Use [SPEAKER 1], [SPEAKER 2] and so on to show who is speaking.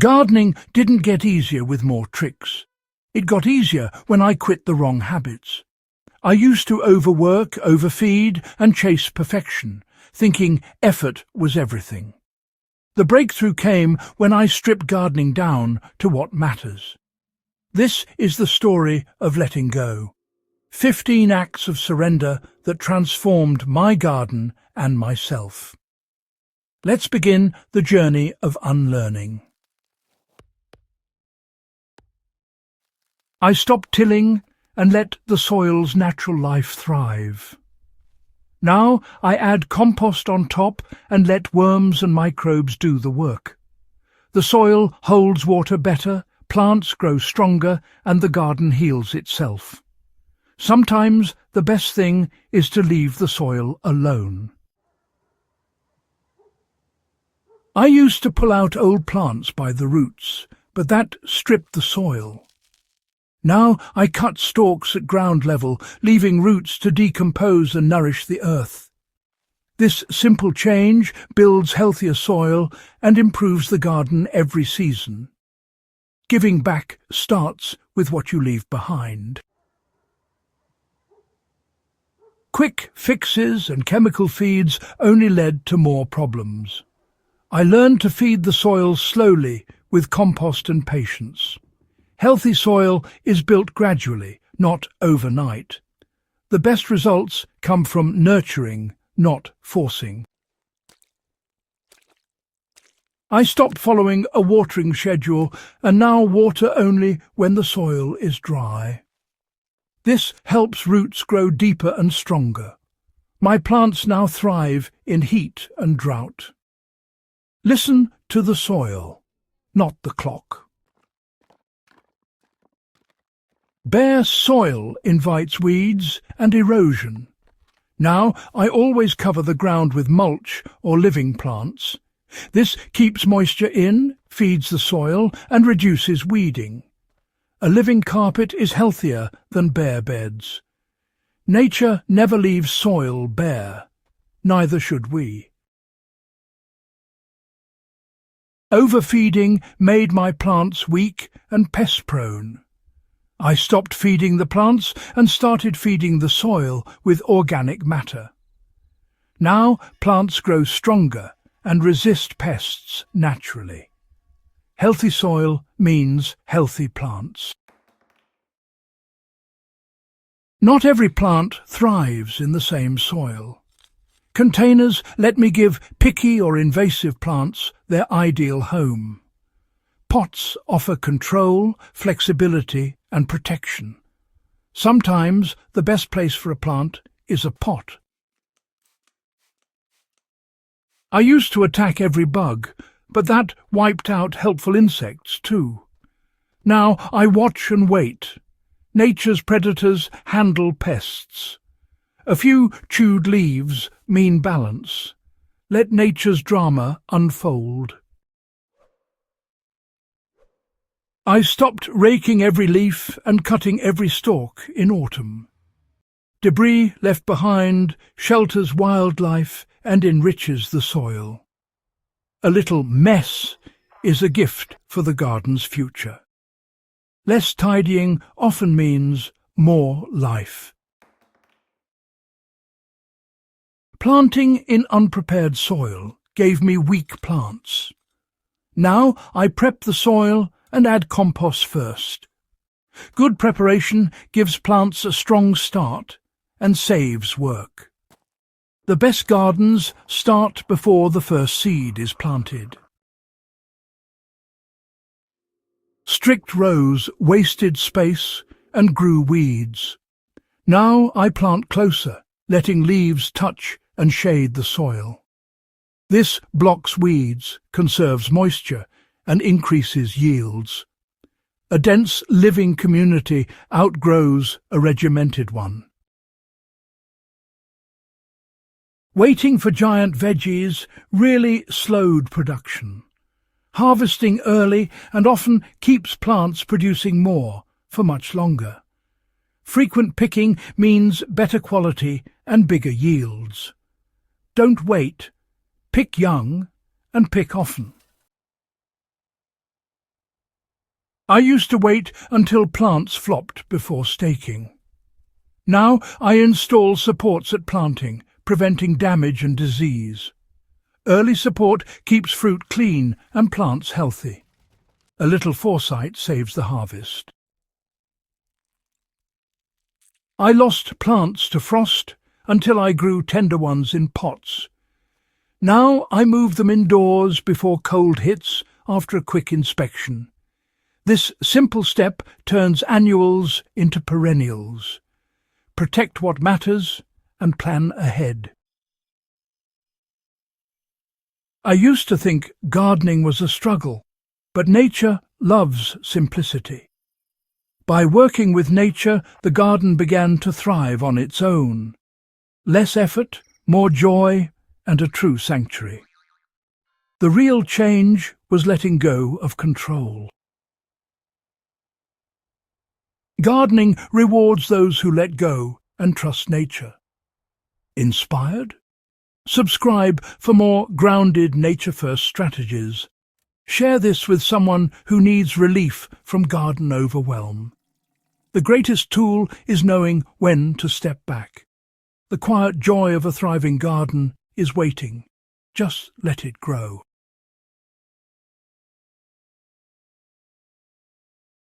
[SPEAKER 1] Gardening didn't get easier with more tricks. It got easier when I quit the wrong habits. I used to overwork, overfeed, and chase perfection, thinking effort was everything. The breakthrough came when I stripped gardening down to what matters. This is the story of letting go. 15 acts of surrender that transformed my garden and myself. Let's begin the journey of unlearning. I stopped tilling and let the soil's natural life thrive. Now I add compost on top and let worms and microbes do the work. The soil holds water better, plants grow stronger, and the garden heals itself. Sometimes the best thing is to leave the soil alone. I used to pull out old plants by the roots, but that stripped the soil. Now I cut stalks at ground level, leaving roots to decompose and nourish the earth. This simple change builds healthier soil and improves the garden every season. Giving back starts with what you leave behind. Quick fixes and chemical feeds only led to more problems. I learned to feed the soil slowly with compost and patience. Healthy soil is built gradually, not overnight. The best results come from nurturing, not forcing. I stopped following a watering schedule and now water only when the soil is dry. This helps roots grow deeper and stronger. My plants now thrive in heat and drought. Listen to the soil, not the clock. Bare soil invites weeds and erosion. Now I always cover the ground with mulch or living plants. This keeps moisture in, feeds the soil, and reduces weeding. A living carpet is healthier than bare beds. Nature never leaves soil bare. Neither should we. Overfeeding made my plants weak and pest-prone. I stopped feeding the plants and started feeding the soil with organic matter. Now plants grow stronger and resist pests naturally. Healthy soil means healthy plants. Not every plant thrives in the same soil. Containers let me give picky or invasive plants their ideal home. Pots offer control, flexibility, and protection. Sometimes the best place for a plant is a pot. I used to attack every bug, but that wiped out helpful insects too. Now I watch and wait. Nature's predators handle pests. A few chewed leaves mean balance. Let nature's drama unfold. I stopped raking every leaf and cutting every stalk in autumn. Debris left behind shelters wildlife and enriches the soil. A little mess is a gift for the garden's future. Less tidying often means more life. Planting in unprepared soil gave me weak plants. Now I prep the soil and add compost first. Good preparation gives plants a strong start and saves work. The best gardens start before the first seed is planted. Strict rows wasted space and grew weeds. Now I plant closer, letting leaves touch and shade the soil. This blocks weeds, conserves moisture, and increases yields. A dense living community outgrows a regimented one. Waiting for giant veggies really slowed production. Harvesting early and often keeps plants producing more for much longer. Frequent picking means better quality and bigger yields. Don't wait. Pick young and pick often. I used to wait until plants flopped before staking. Now I install supports at planting, preventing damage and disease. Early support keeps fruit clean and plants healthy. A little foresight saves the harvest. I lost plants to frost until I grew tender ones in pots. Now I move them indoors before cold hits after a quick inspection. This simple step turns annuals into perennials. Protect what matters and plan ahead. I used to think gardening was a struggle, but nature loves simplicity. By working with nature, the garden began to thrive on its own. Less effort, more joy, and a true sanctuary. The real change was letting go of control. Gardening rewards those who let go and trust nature. Inspired? Subscribe for more grounded nature-first strategies. Share this with someone who needs relief from garden overwhelm. The greatest tool is knowing when to step back. The quiet joy of a thriving garden is waiting. Just let it grow.